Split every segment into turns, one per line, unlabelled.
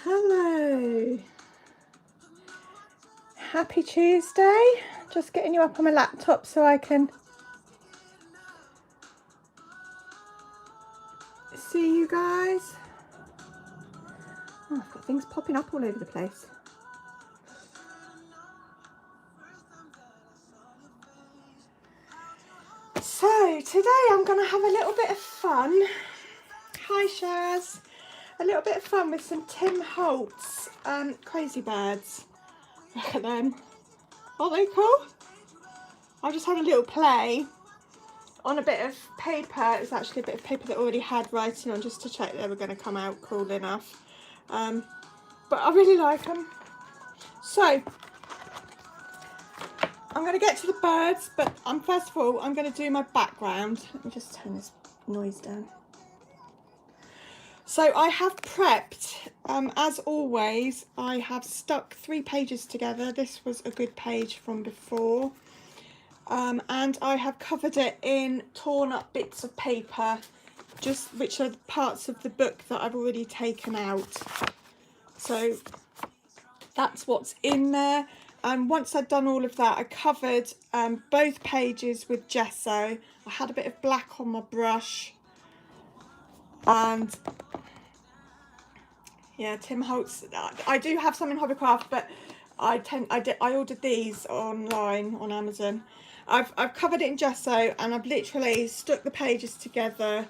Hello, happy Tuesday. Just getting you up on my laptop so I can see you guys. Oh, I've got things popping up all over the place. So today I'm going to have a little bit of fun. Hi Shaz. A little bit of fun with some Tim Holtz Crazy Birds. Look at them. Aren't they cool? I just had a little play on a bit of paper. It was actually a bit of paper that already had writing on, just to check they were going to come out cool enough. But I really like them. So I'm going to get to the birds, but first of all I'm going to do my background. Let me just turn this noise down. So I have prepped, as always, I have stuck 3 pages together. This was a good page from before. And I have covered it in torn up bits of paper, just which are the parts of the book that I've already taken out. So that's what's in there. And once I'd done all of that, I covered both pages with gesso. I had a bit of black on my brush, and yeah, Tim Holtz. I do have some in Hobbycraft, but I ordered these online on Amazon. I've covered it in gesso, and I've literally stuck the pages together,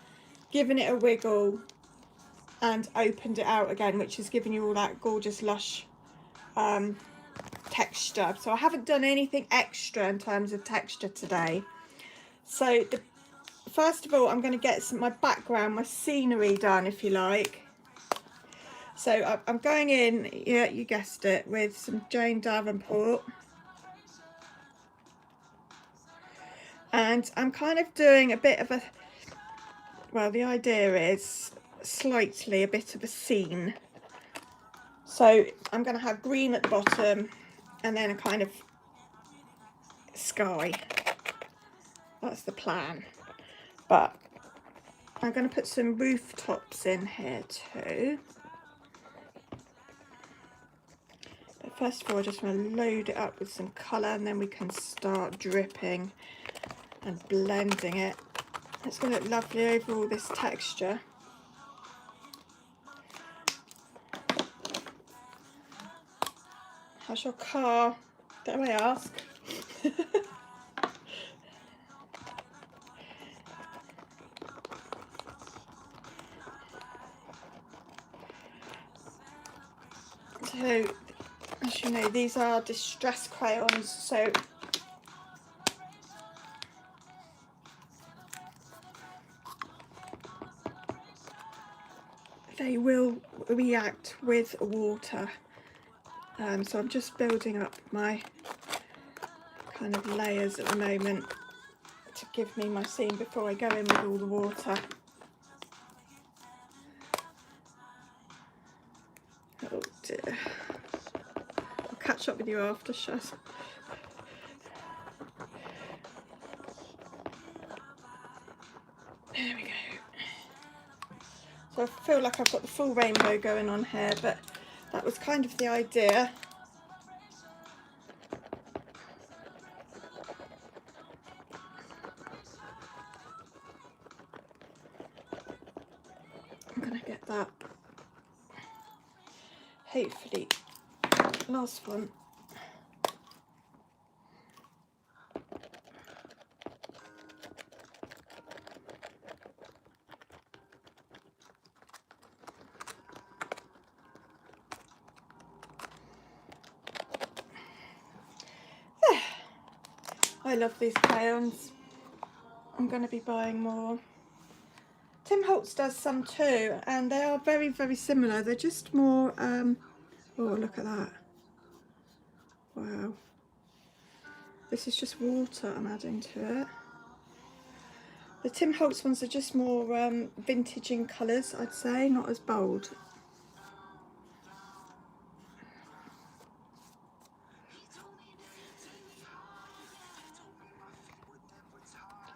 given it a wiggle, and opened it out again, which is giving you all that gorgeous lush texture. So I haven't done anything extra in terms of texture today. So first of all, I'm going to get my background, my scenery done, if you like. So I'm going in, yeah, you guessed it, with some Jane Davenport. And I'm kind of doing a bit of a, well, the idea is slightly a bit of a scene. So I'm going to have green at the bottom and then a kind of sky. That's the plan. But I'm going to put some rooftops in here too. But first of all, I just want to load it up with some colour, and then we can start dripping and blending it. It's going to look lovely over all this texture. How's your car? Dare I ask? So, as you know, these are distress crayons, so they will react with water. So I'm just building up my kind of layers at the moment to give me my scene before I go in with all the water. Oh dear. I'll catch up with you after, Shaz. There we go. So I feel like I've got the full rainbow going on here, but that was kind of the idea. I'm going to get that, hopefully, last one. I love these crayons. I'm going to be buying more. Tim Holtz does some too, and they are very, very similar. They're just more, oh, look at that. Wow. This is just water I'm adding to it. The Tim Holtz ones are just more vintage in colours, I'd say, not as bold.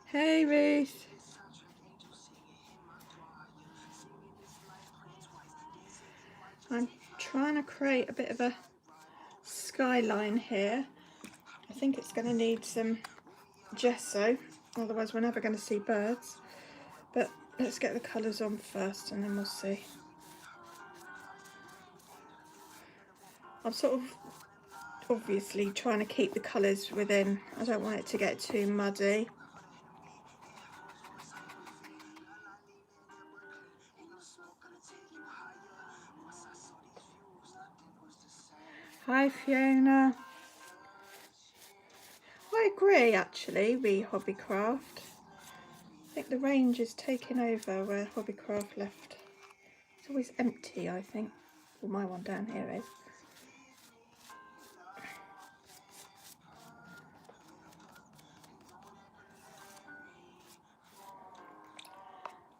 Hey Ruth. I'm trying to create a bit of a skyline here. I think it's going to need some gesso, otherwise we're never going to see birds. But let's get the colours on first and then we'll see. I'm sort of obviously trying to keep the colours within. I don't want it to get too muddy. Hi Fiona. I agree actually with Hobbycraft. I think the range is taking over where Hobbycraft left. It's always empty, I think. Well, my one down here is.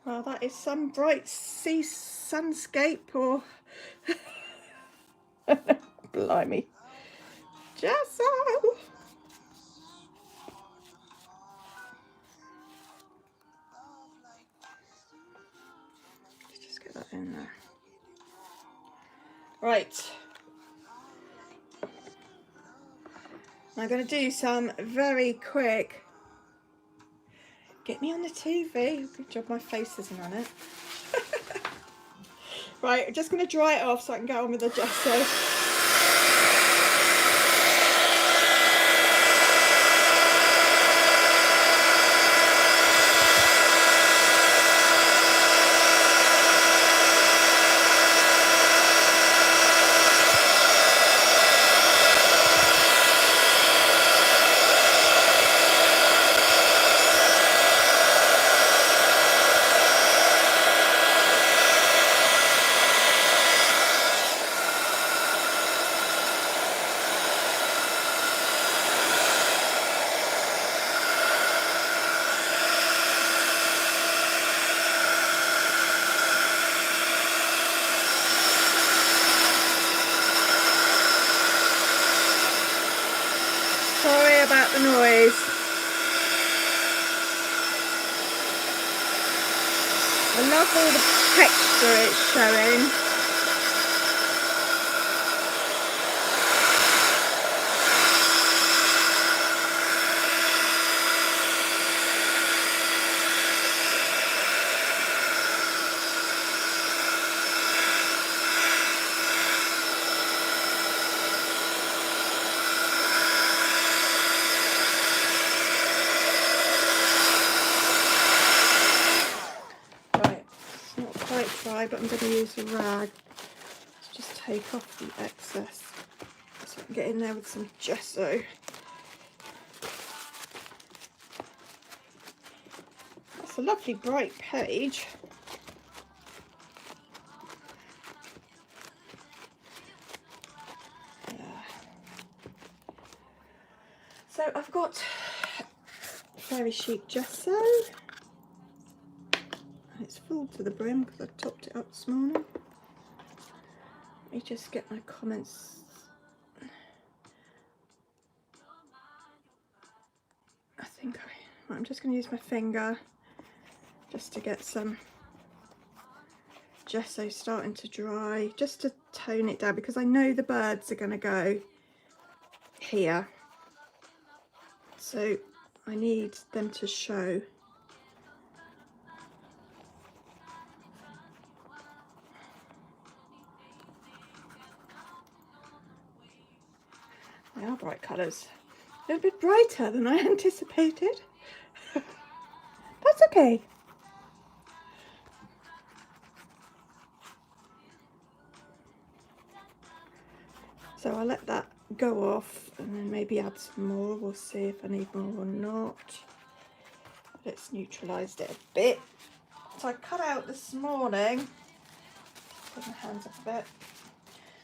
Well, that is some bright sea sunscape or... Blimey. Gesso! Let's just get that in there. Right. I'm going to do some very quick... Get me on the TV. Good job my face isn't on it. Right, I'm just going to dry it off so I can get on with the gesso. Sorry about the noise. I love all the texture it's showing. Dry, but I'm going to use a rag to just take off the excess so I can get in there with some gesso. That's a lovely bright page. So I've got very chic gesso. It's full to the brim because I topped it up this morning. Let me just get my comments. I'm just going to use my finger just to get some gesso starting to dry, just to tone it down because I know the birds are going to go here. So I need them to show. They are bright colours. A little bit brighter than I anticipated. That's okay. So I'll let that go off and then maybe add some more. We'll see if I need more or not. It's neutralised it a bit. So I cut out this morning, put my hands up a bit,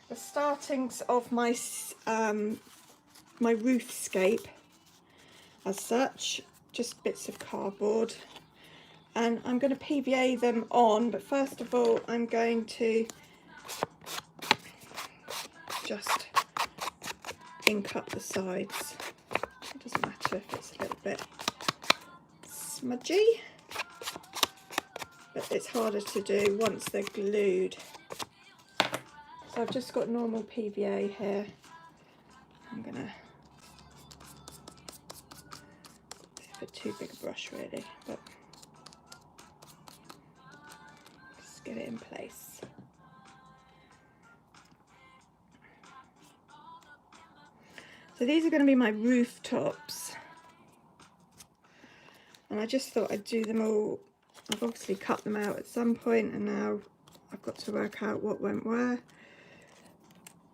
the startings of my my roofscape as such, just bits of cardboard, and I'm going to PVA them on, but first of all I'm going to just ink up the sides. It doesn't matter if it's a little bit smudgy, but it's harder to do once they're glued. So I've just got normal PVA here. I'm gonna, it's a bit too big a brush really, but just get it in place. So these are going to be my rooftops, and I just thought I'd do them all. I've obviously cut them out at some point, and now I've got to work out what went where,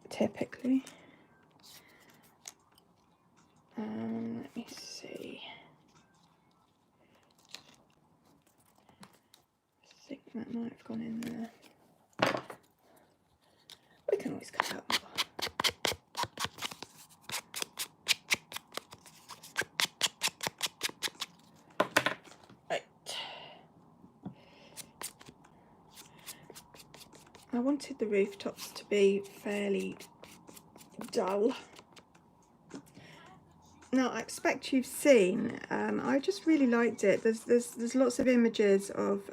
typically. Let me see. I think that might have gone in there. We can always cut out more. Right. I wanted the rooftops to be fairly dull. Now I expect you've seen, I just really liked it. There's lots of images of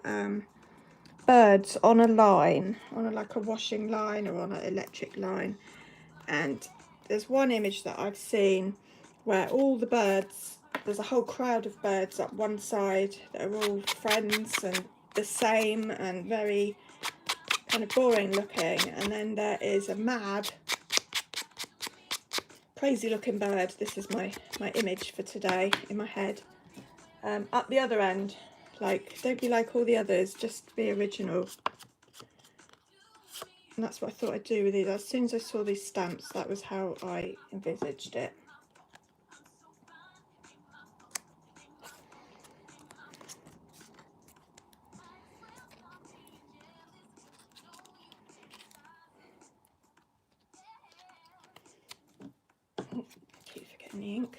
birds on a line, on like a washing line or on an electric line, and there's one image that I've seen where all the birds, there's a whole crowd of birds up one side that are all friends and the same and very kind of boring looking, and then there is a mad crazy looking bird. This is my image for today in my head, up the other end. Like, don't be like all the others, just be original. And that's what I thought I'd do with these. As soon as I saw these stamps, that was how I envisaged it. Keep forgetting the ink.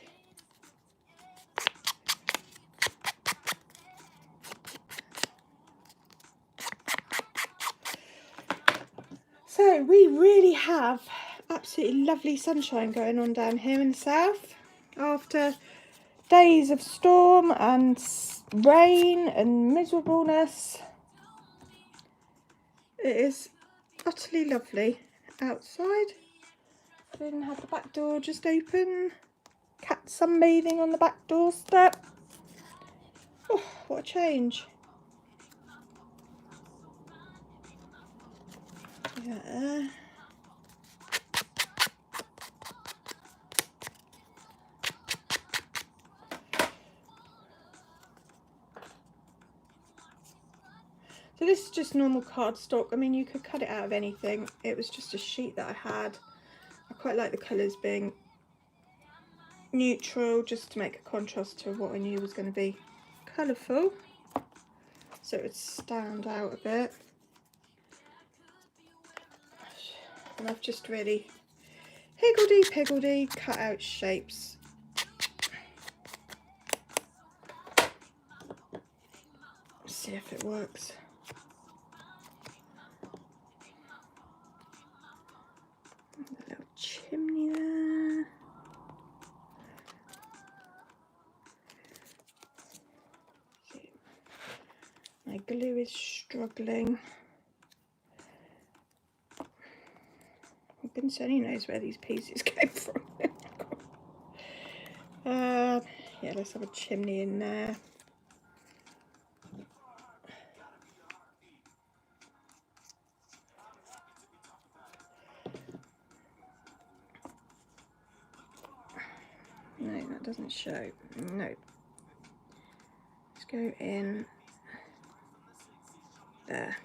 So we really have absolutely lovely sunshine going on down here in the south after days of storm and rain and miserableness. It is utterly lovely outside. I even have the back door just open. Cat sunbathing on the back doorstep. Oh, what a change. Yeah. So this is just normal cardstock. I mean, you could cut it out of anything. It was just a sheet that I had. I quite like the colours being neutral, just to make a contrast to what I knew was going to be colourful, so it would stand out a bit. And I've just really higgledy-piggledy cut out shapes. Let's see if it works. A little chimney there. My glue is struggling. Goodness only knows where these pieces came from. Yeah, let's have a chimney in there. No, that doesn't show. No. Let's go in there.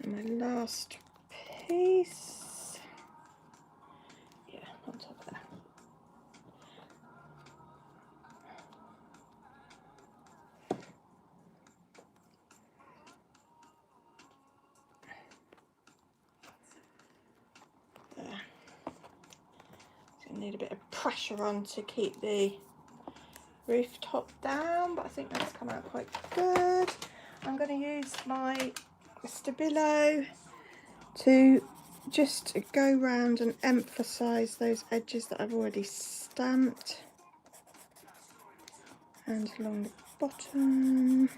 And my last piece. Yeah, on top of that. There. So I need a bit of pressure on to keep the rooftop down, but I think that's come out quite good. I'm going to use my Stabilo to just go round and emphasise those edges that I've already stamped, and along the bottom,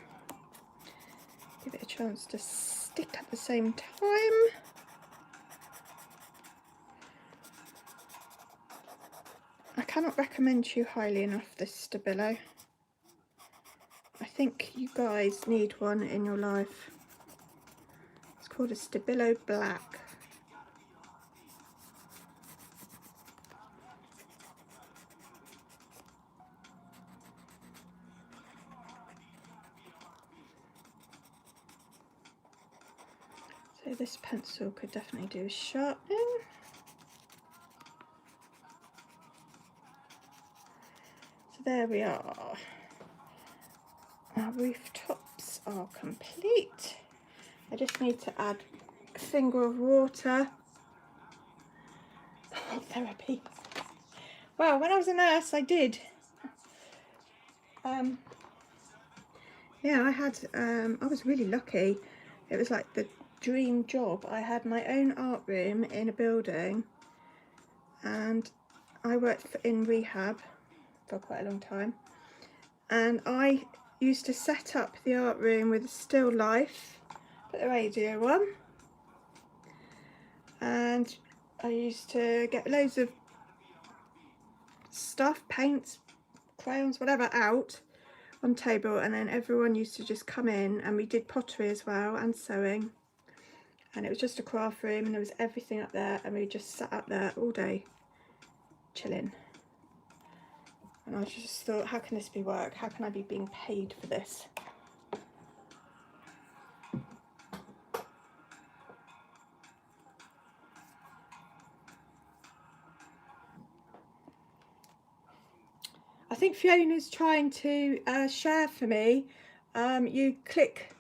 give it a chance to stick at the same time. I cannot recommend you highly enough this Stabilo. I think you guys need one in your life. It's called a Stabilo Black. So this pencil could definitely do sharpening. So there we are. Our rooftops are complete. I just need to add a finger of water. Oh, therapy. Well, when I was a nurse, I did. Yeah, I was really lucky. It was like the dream job. I had my own art room in a building, and I worked in rehab for quite a long time, and I used to set up the art room with a still life, put the radio on, and I used to get loads of stuff, paints, crayons, whatever, out on table, and then everyone used to just come in, and we did pottery as well and sewing, and it was just a craft room, and there was everything up there, and we just sat up there all day chilling. And I just thought, how can this be work? How can I be being paid for this? I think Fiona's trying to share for me. You click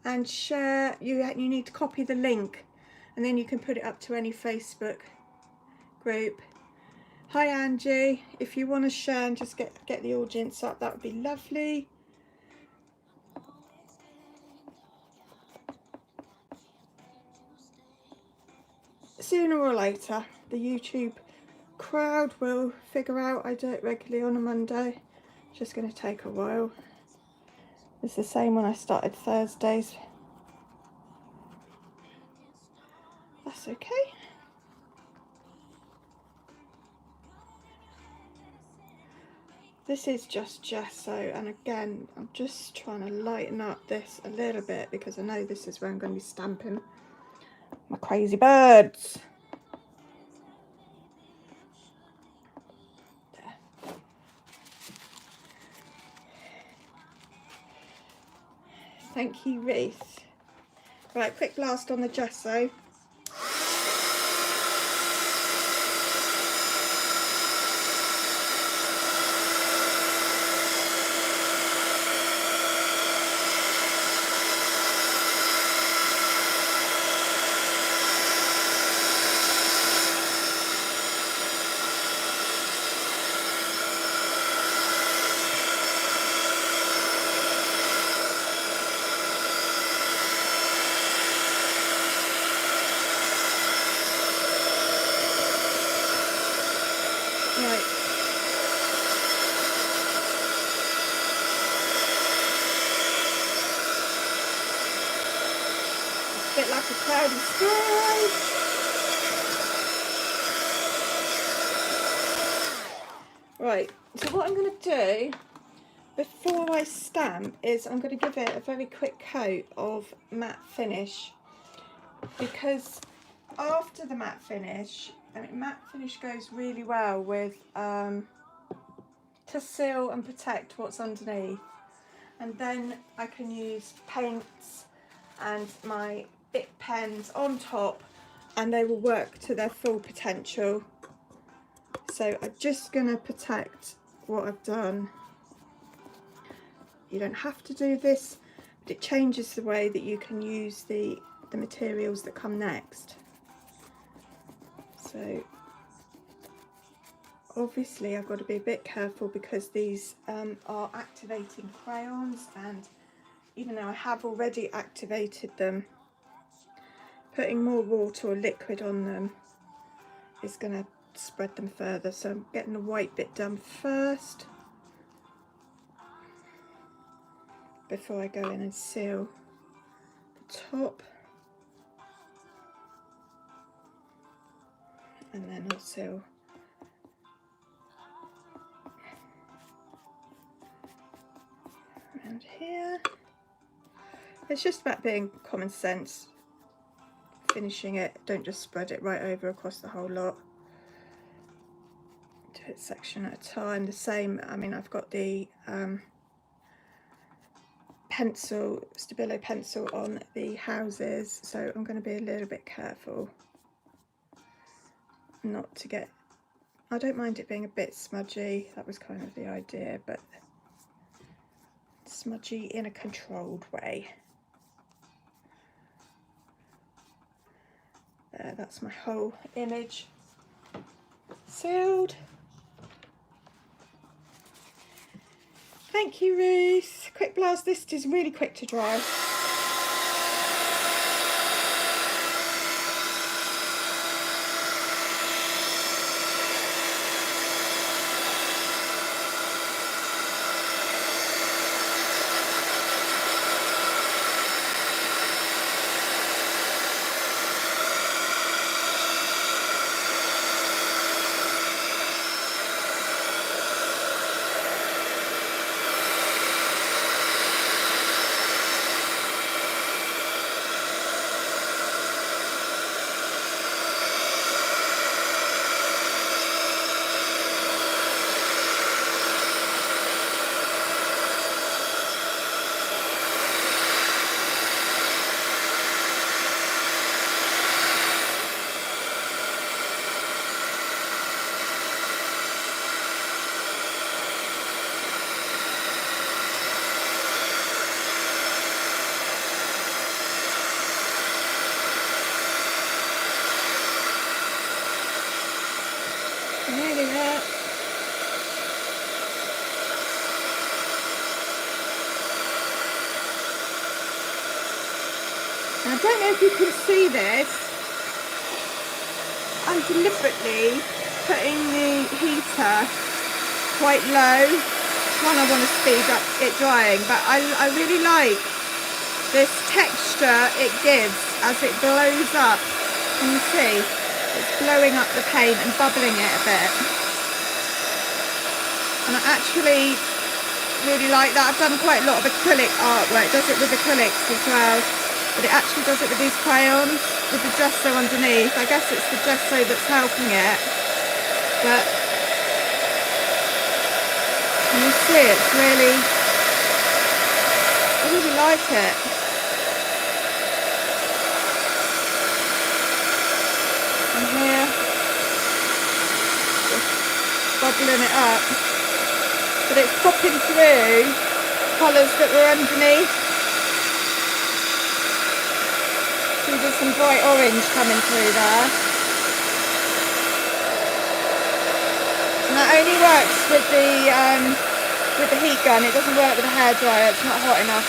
and share, you need to copy the link, and then you can put it up to any Facebook group. Hi Angie, if you want to share and just get the audience up, that would be lovely. Sooner or later, the YouTube crowd will figure out I do it regularly on a Monday. It's just going to take a while. It's the same when I started Thursdays. That's okay. This is just gesso, and again, I'm just trying to lighten up this a little bit because I know this is where I'm going to be stamping my crazy birds. There. Thank you, Reese. Right, quick blast on the gesso. Bit like a cloudy sky. Right, so what I'm going to do before I stamp is I'm going to give it a very quick coat of matte finish, because after the matte finish, I mean, matte finish goes really well with to seal and protect what's underneath, and then I can use paints and my bit pens on top, and they will work to their full potential. So I'm just going to protect what I've done. You don't have to do this, but it changes the way that you can use the materials that come next. So Obviously I've got to be a bit careful because these are activating crayons, and even though I have already activated them, putting more water or liquid on them is going to spread them further. So I'm getting the white bit done first before I go in and seal the top, and then I'll seal around here. It's just about being common sense, finishing it. Don't just spread it right over across the whole lot. Do it section at a time. The same, I mean, I've got the pencil, Stabilo pencil on the houses, so I'm going to be a little bit careful not to get, I don't mind it being a bit smudgy, that was kind of the idea, but smudgy in a controlled way. There, that's my whole image sealed. Thank you, Ruth. Quick blast, this is really quick to dry. Nearly there. I don't know if you can see this. I'm deliberately putting the heater quite low. One, I want to speed up it drying, but I really like this texture it gives as it blows up. Can you see? It's blowing up the paint and bubbling it a bit. And I actually really like that. I've done quite a lot of acrylic artwork. It does it with acrylics as well. But it actually does it with these crayons, with the gesso underneath. I guess it's the gesso that's helping it. But can you see it's really, I really like it. And here, just bubbling it up. But it's popping through colours that were underneath. See, there's some bright orange coming through there. And that only works with the heat gun. It doesn't work with the hairdryer. It's not hot enough.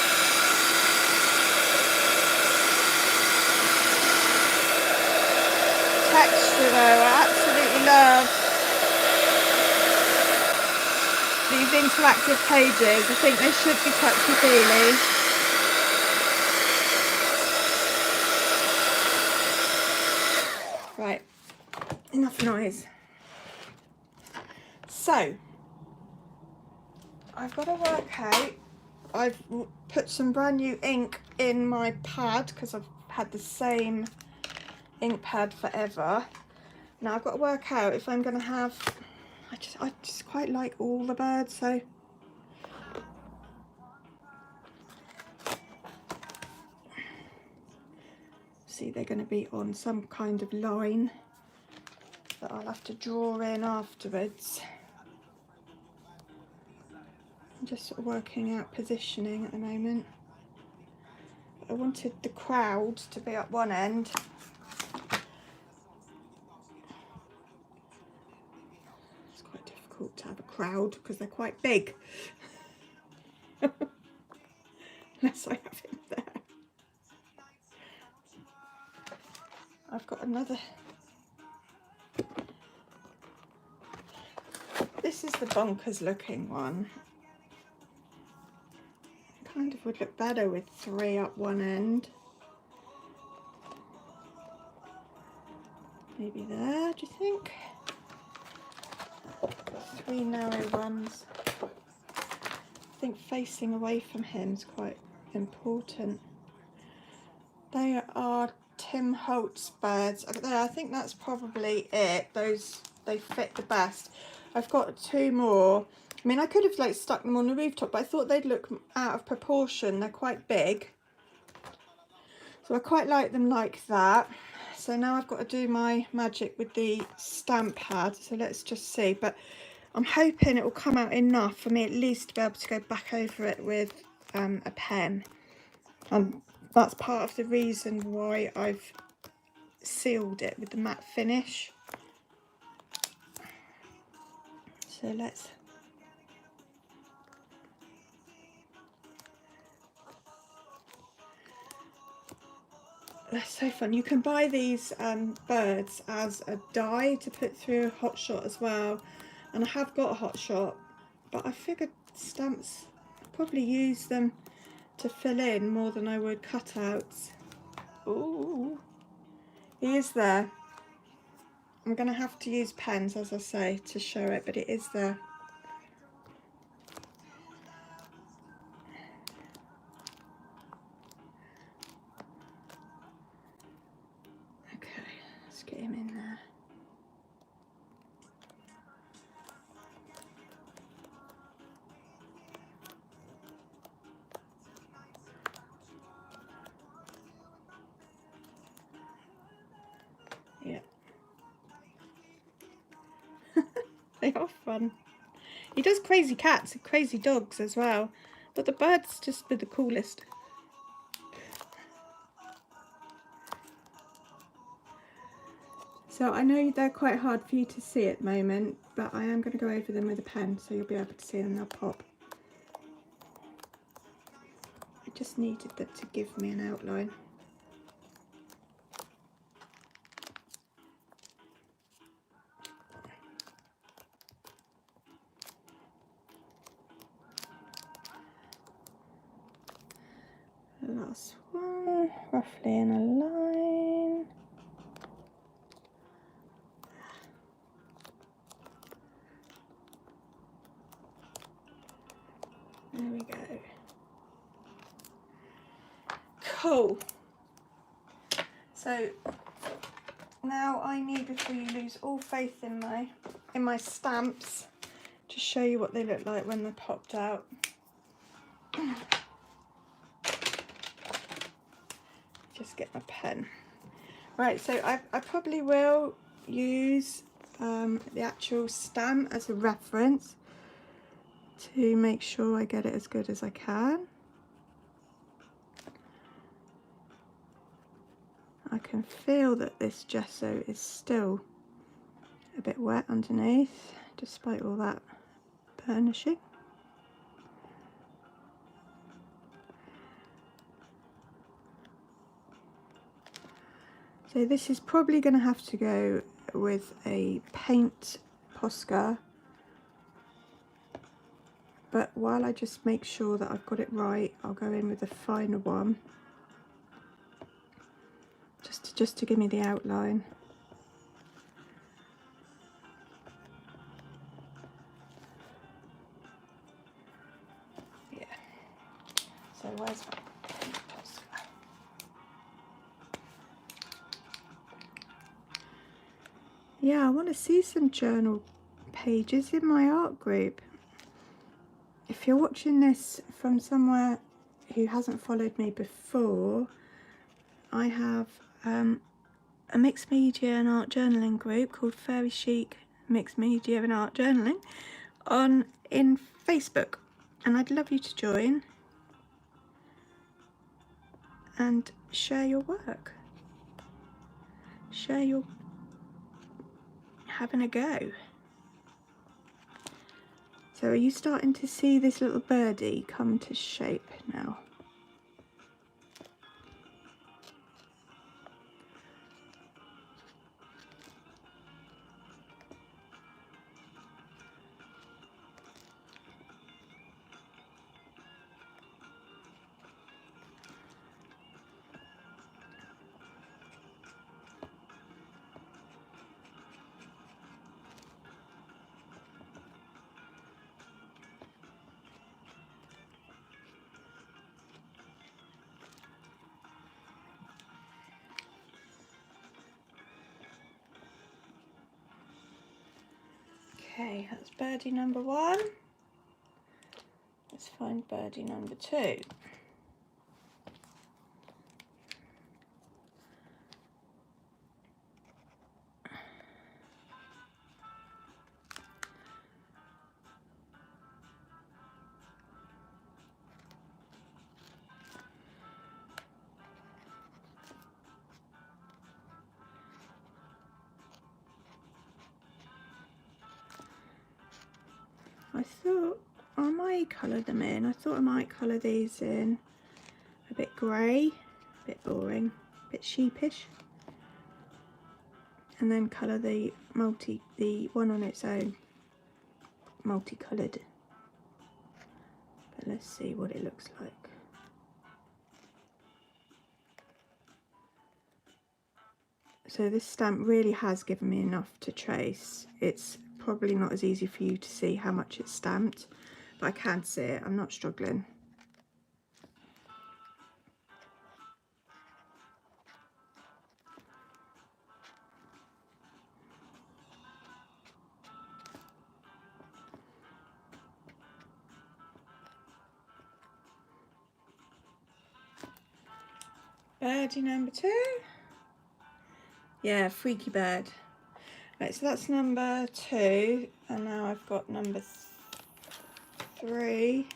Texture though, I absolutely love these interactive pages. I think they should be touchy-feely. Right, enough noise. So, I've got to work out, I've put some brand new ink in my pad because I've had the same ink pad forever. Now I've got to work out if I'm going to have, I just quite like all the birds, so see they're going to be on some kind of line that I'll have to draw in afterwards. I'm just sort of working out positioning at the moment. I wanted the crowd to be at one end. It's quite crowd because they're quite big. Unless I have him there. I've got another. This is the bonkers looking one. Kind of would look better with 3 up one end. Maybe there, do you think? 3 narrow ones. I think facing away from him is quite important. They are Tim Holtz birds. I think that's probably it. Those, they fit the best. I've got 2 more. I mean, I could have like stuck them on the rooftop, but I thought they'd look out of proportion. They're quite big. So I quite like them like that. So now I've got to do my magic with the stamp pad. So let's just see. But I'm hoping it will come out enough for me at least to be able to go back over it with a pen. And that's part of the reason why I've sealed it with the matte finish. So let's... That's so fun. You can buy these birds as a die to put through a hot shot as well. And I have got a hot shot, but I figured stamps, I'd probably use them to fill in more than I would cutouts. Ooh, he is there. I'm going to have to use pens, as I say, to show it, but it is there. Okay, let's get him in there. Yeah. They are fun. He does crazy cats and crazy dogs as well, but the birds just be the coolest. So I know they're quite hard for you to see at the moment, but I am going to go over them with a pen so you'll be able to see them. They'll pop. I just needed them to give me an outline. The last one, roughly in a line. There we go. Cool. So now I need, before you lose all faith in my stamps, to show you what they look like when they're popped out. Just get my pen. Right, so I probably will use the actual stamp as a reference to make sure I get it as good as I can. I can feel that this gesso is still a bit wet underneath, despite all that burnishing. So this is probably going to have to go with a paint Posca, but while I just make sure that I've got it right, I'll go in with a finer one, just to give me the outline. Yeah. So where's my paint Posca? Yeah, I want to see some journal pages in my art group. If you're watching this from somewhere who hasn't followed me before, I have a mixed media and art journaling group called Fairy Chic Mixed Media and Art Journaling in Facebook, and I'd love you to join and share your work, share your having a go. So are you starting to see this little birdie come to shape now? Okay, that's birdie number 1. Let's find birdie number 2. I thought I might colour them in. I thought I might colour these in a bit grey, a bit boring, a bit sheepish, and then colour the one on its own, multicoloured. But let's see what it looks like. So this stamp really has given me enough to trace. It's probably not as easy for you to see how much it's stamped, but I can see it. I'm not struggling. Birdie number 2. Yeah, freaky bird. Right, so that's number 2, and now I've got number 3.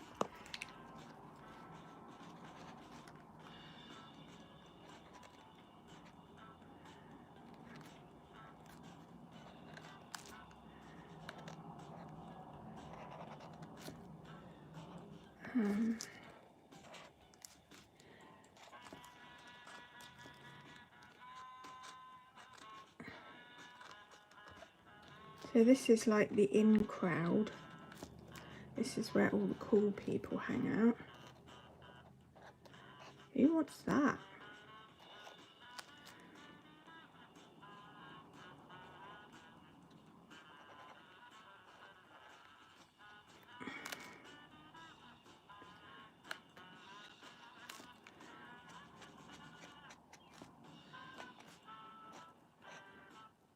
So this is like the in crowd. This is where all the cool people hang out. Who wants that?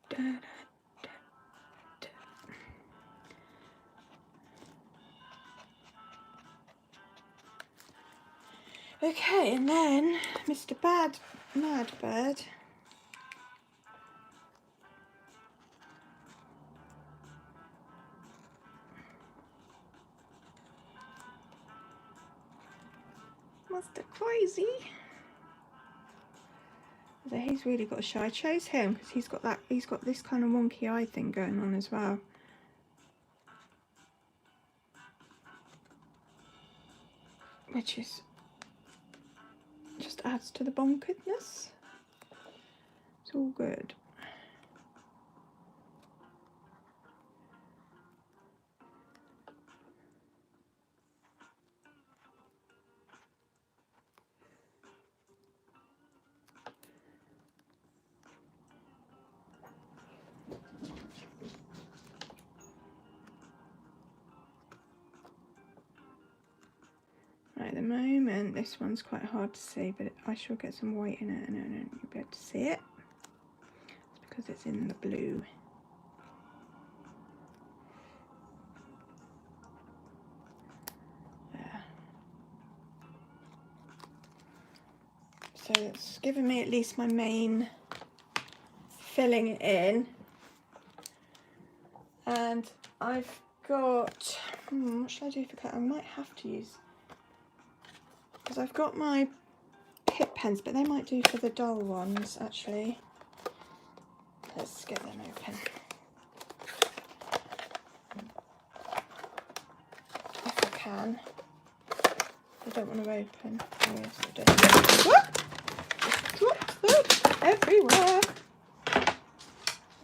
Da, da, da, da. Okay, and then Mr. Mad Bird. Mr. Crazy. So he's really got a show. I chose him because he's got this kind of wonky eye thing going on as well. Which is just adds to the bonkeredness. It's all good. Right, at the moment this one's quite hard to see, but I shall get some white in it and then you'll be able to see it. It's because it's in the blue. There. So it's given me at least my main filling it in. And I've got, what should I do for cut? I might have to use, because I've got my Pip pens, but they might do for the dull ones actually. Let's get them open. can. I don't want to open. Oh, yes, I do. What? Just dropped them everywhere.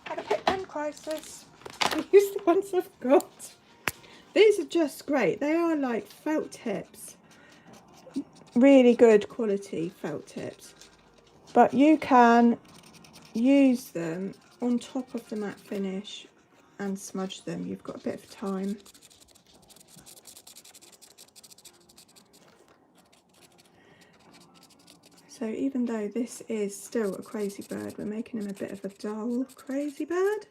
Had a pick pen crisis. I use the ones I've got. These are just great. They are like felt tips. Really good quality felt tips. But you can use them on top of the matte finish and smudge them. You've got a bit of time. So even though this is still a crazy bird, we're making him a bit of a dull crazy bird.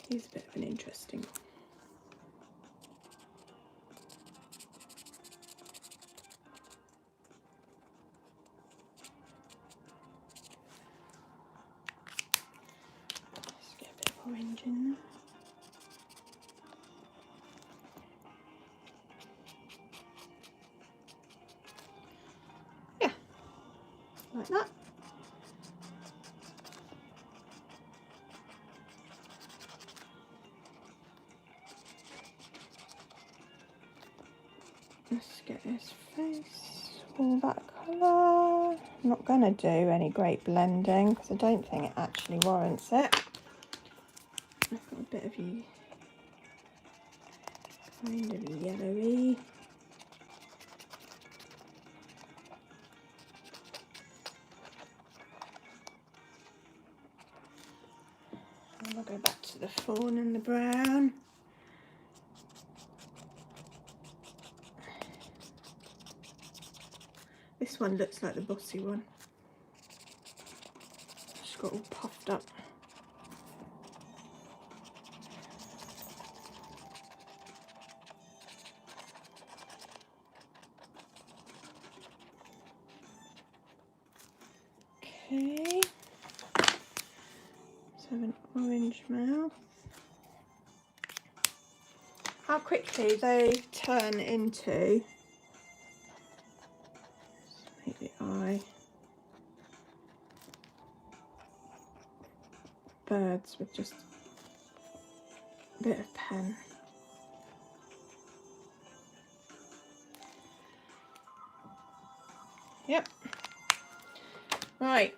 He's a bit of an interesting one. Let's get a bit of orange in there. Yeah, like that. Let's get his face all that colour. I'm not going to do any great blending because I don't think it actually warrants it. I've got a bit of kind of yellowy. And we'll go back to the fawn and the brown. This one looks like the bossy one. Just got all puffed up. Okay. Let's have an orange mouth. How quickly they turn into, let's make the eye, birds with just a bit of pen. Yep. Right,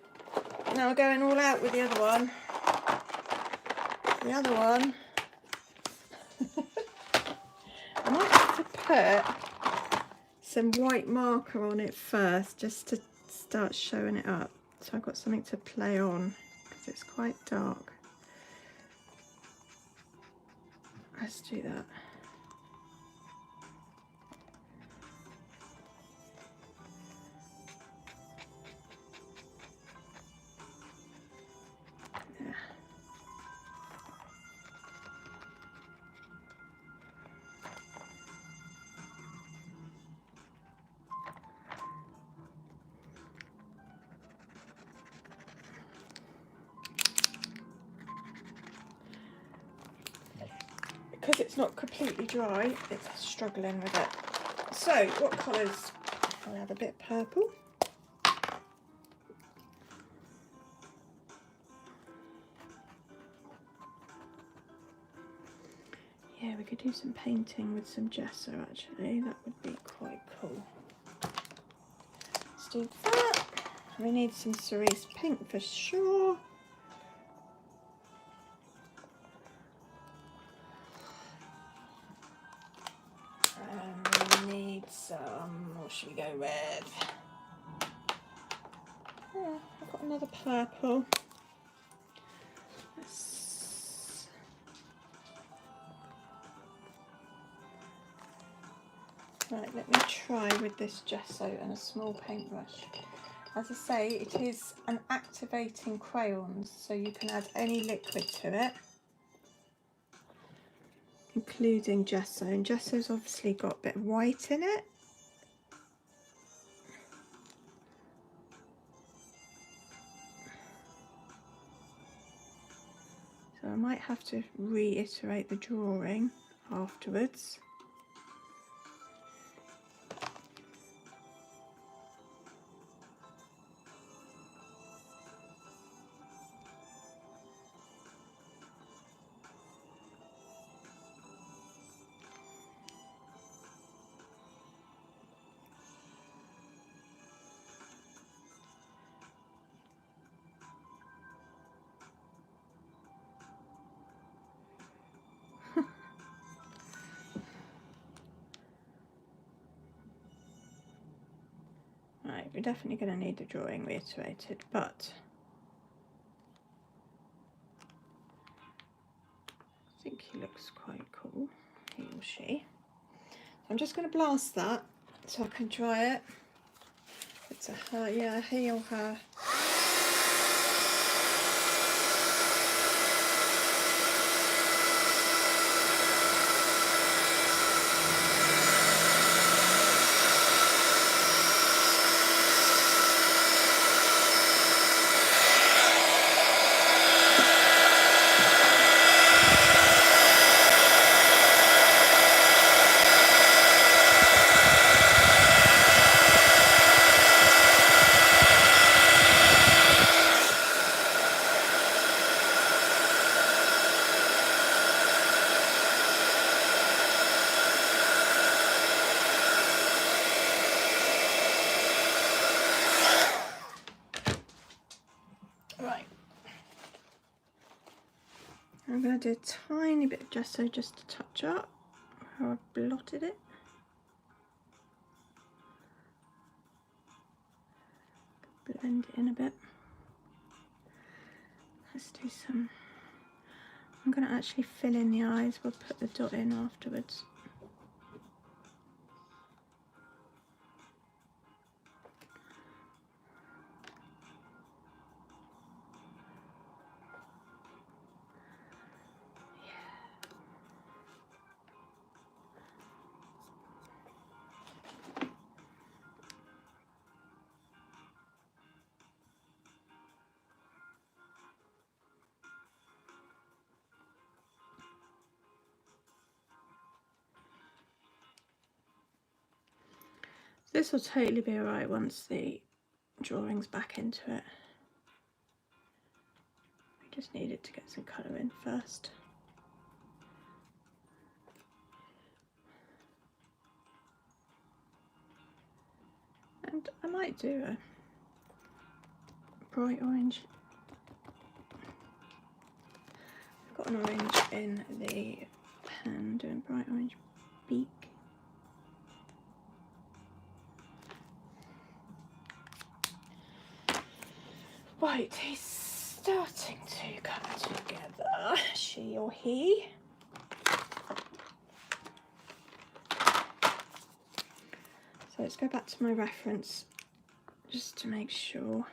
now we're going all out with the other one. The other one, I might have to put some white marker on it first just to start showing it up. So I've got something to play on because it's quite dark. Let's do that. Yeah. Because it's not completely dry, it's struggling with it. So, what colours? I'll have a bit purple. Yeah, we could do some painting with some gesso actually, that would be quite cool. Let's do that. We need some cerise pink for sure. And we need some, what should we go with? Oh, I've got another purple. Right, let me try with this gesso and a small paintbrush. As I say, it is an activating crayon, so you can add any liquid to it, including gesso. And gesso's obviously got a bit of white in it. So I might have to reiterate the drawing afterwards. Right, we're definitely going to need the drawing reiterated, but I think he looks quite cool, he or she. I'm just going to blast that so I can try it. It's a her, yeah, he or her. Right. I'm going to do a tiny bit of gesso just to touch up where I've blotted it. Blend it in a bit. Let's do some. I'm going to actually fill in the eyes. We'll put the dot in afterwards. This will totally be alright once the drawing's back into it. We just needed to get some colour in first. And I might do a bright orange. I've got an orange in the pen, doing bright orange beak. Right, he's starting to come together, she or he. So let's go back to my reference just to make sure.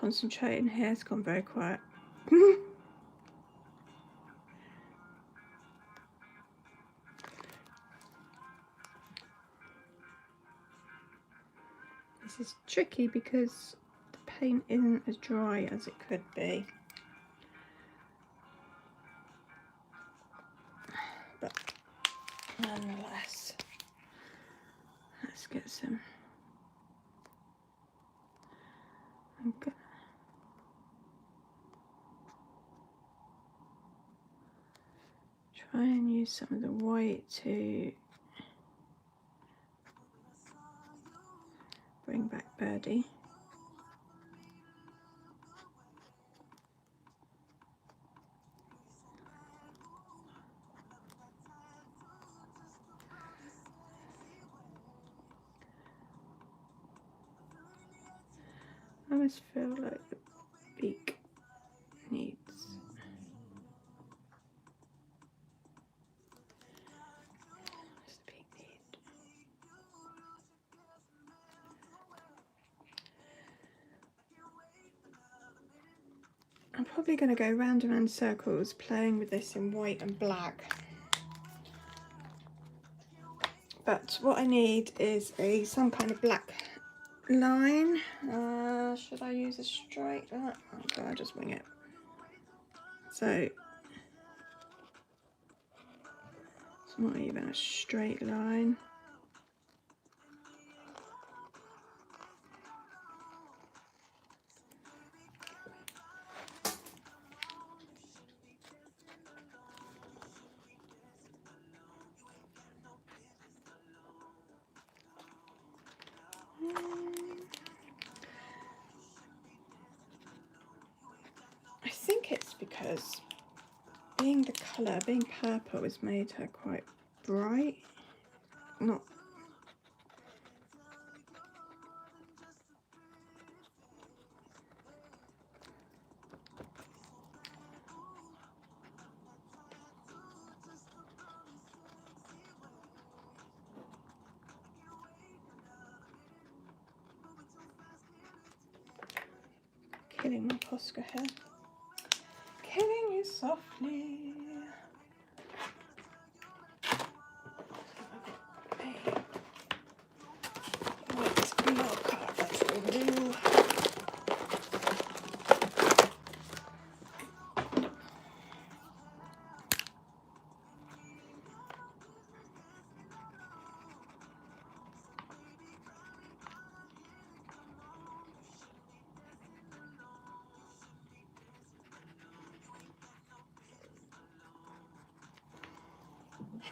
Concentrating here, it's gone very quiet. This is tricky because the paint isn't as dry as it could be. But nonetheless, let's get some. I'm gonna try and use some of the white to bring back Birdie. I almost feel like the beak needs. What's the beak need? I'm probably going to go round and round circles playing with this in white and black. But what I need is some kind of black line. Should I use a straight line? Oh god, I'll just wing it. So it's not even a straight line. I think it's because being the colour, being purple, has made her quite bright. Not. Killing my Posca here. Killing you softly.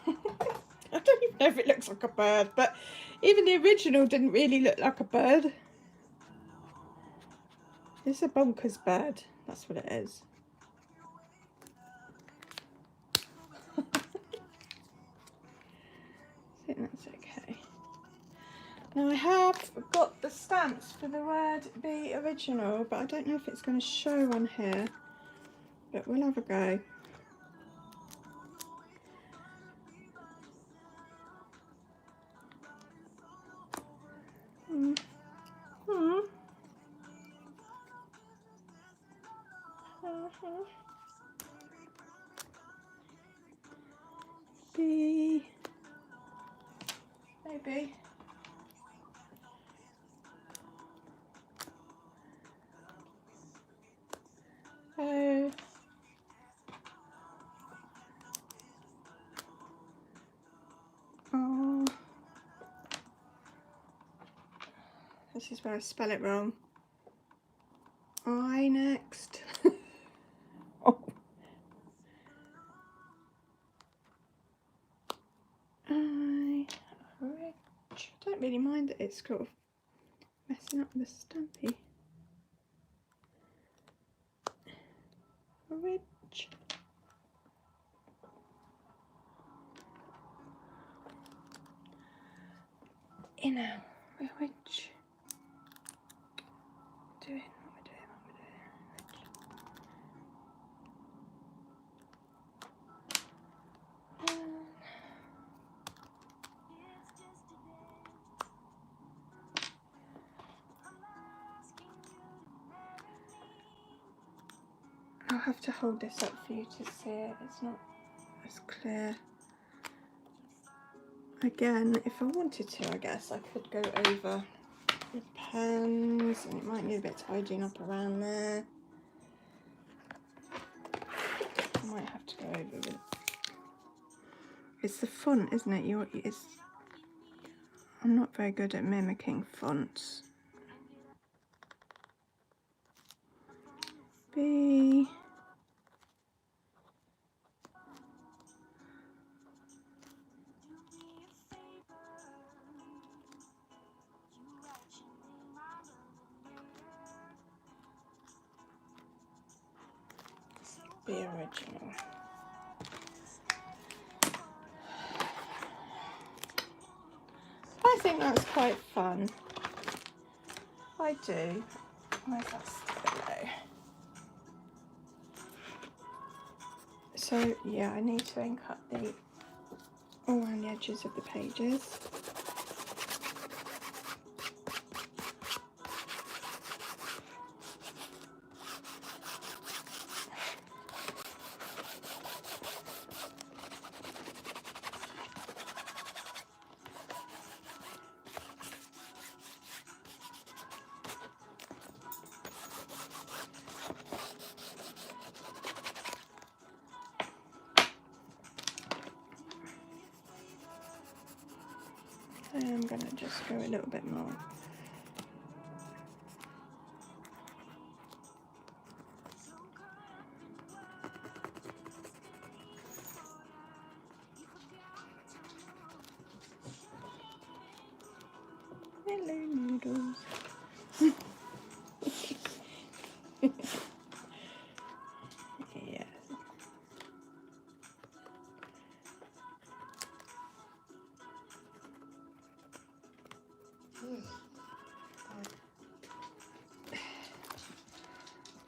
I don't even know if it looks like a bird, but even the original didn't really look like a bird. It's a bonkers bird, that's what it is. I think that's okay. Now I have got the stamps for the word be original, but I don't know if it's going to show on here, but we'll have a go. Be maybe. Oh, this is where I spell it wrong. I next. Oh. I don't really mind that it's sort of messing up the stampy. Rich. Which doing what we're doing. I'll have to hold this up for you to see it. It's not as clear. Again, if I wanted to, I guess I could go over with pens, and it might need a bit tidying up around there. I might have to go over with. It's the font, isn't it? I'm not very good at mimicking fonts. Be original. I think that's quite fun. I do. Where's that stiletto? So yeah, I need to ink up all around the edges of the pages. I'm going to just go a little bit more. Hello, noodles. Yeah.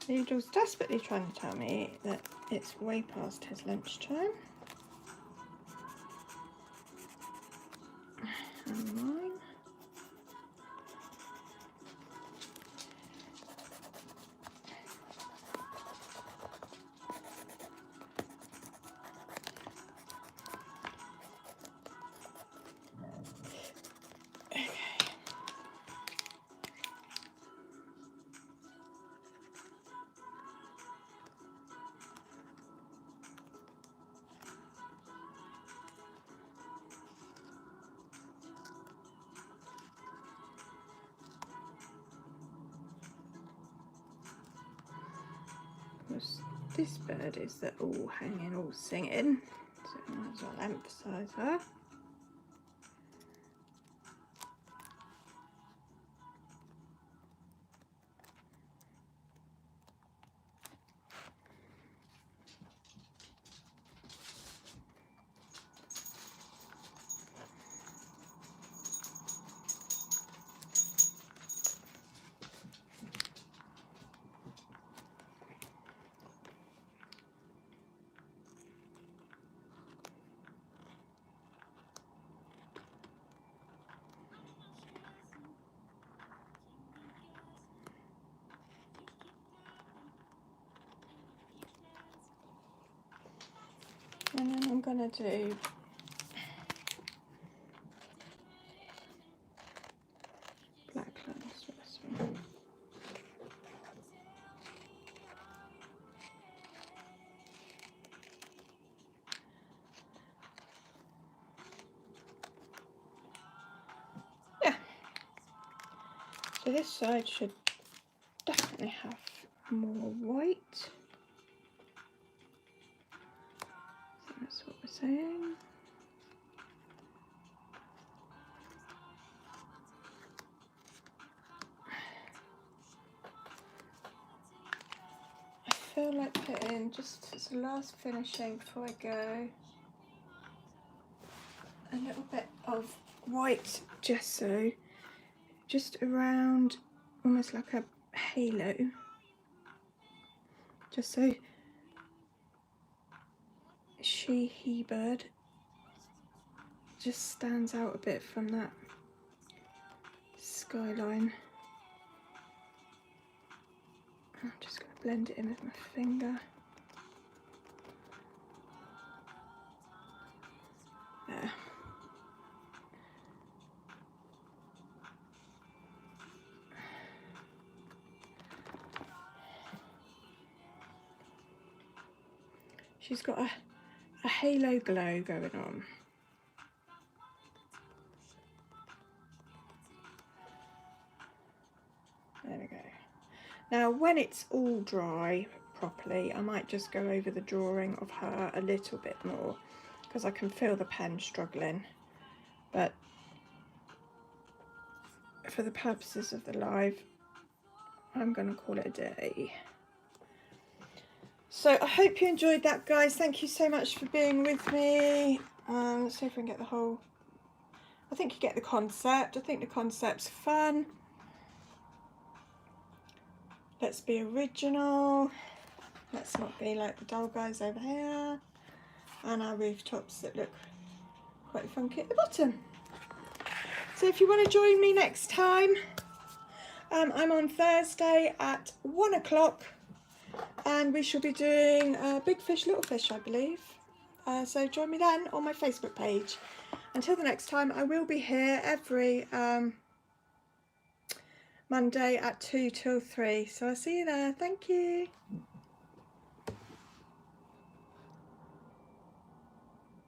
Noodles desperately trying to tell me that it's way past his lunchtime. And mine. Okay. This bird is the all hanging, all singing, so I might as well emphasise her. And then I'm going to do black lines for this one. Yeah. So this side should definitely have more white. So that's what we're saying. I feel like putting, just as a last finishing before I go, a little bit of white gesso just around, almost like a halo, just so he bird just stands out a bit from that skyline. I'm just going to blend it in with my finger. There. She's got a halo glow going on. There we go. Now when it's all dry properly, I might just go over the drawing of her a little bit more, because I can feel the pen struggling, but for the purposes of the live, I'm going to call it a day. So I hope you enjoyed that, guys. Thank you so much for being with me. Let's see if we can get the whole, I think you get the concept. I think the concept's fun. Let's be original. Let's not be like the dull guys over here. And our rooftops that look quite funky at the bottom. So if you want to join me next time, I'm on Thursday at 1 o'clock. And we shall be doing Big Fish, Little Fish, I believe. So join me then on my Facebook page. Until the next time, I will be here every Monday at 2 till 3. So I'll see you there. Thank you.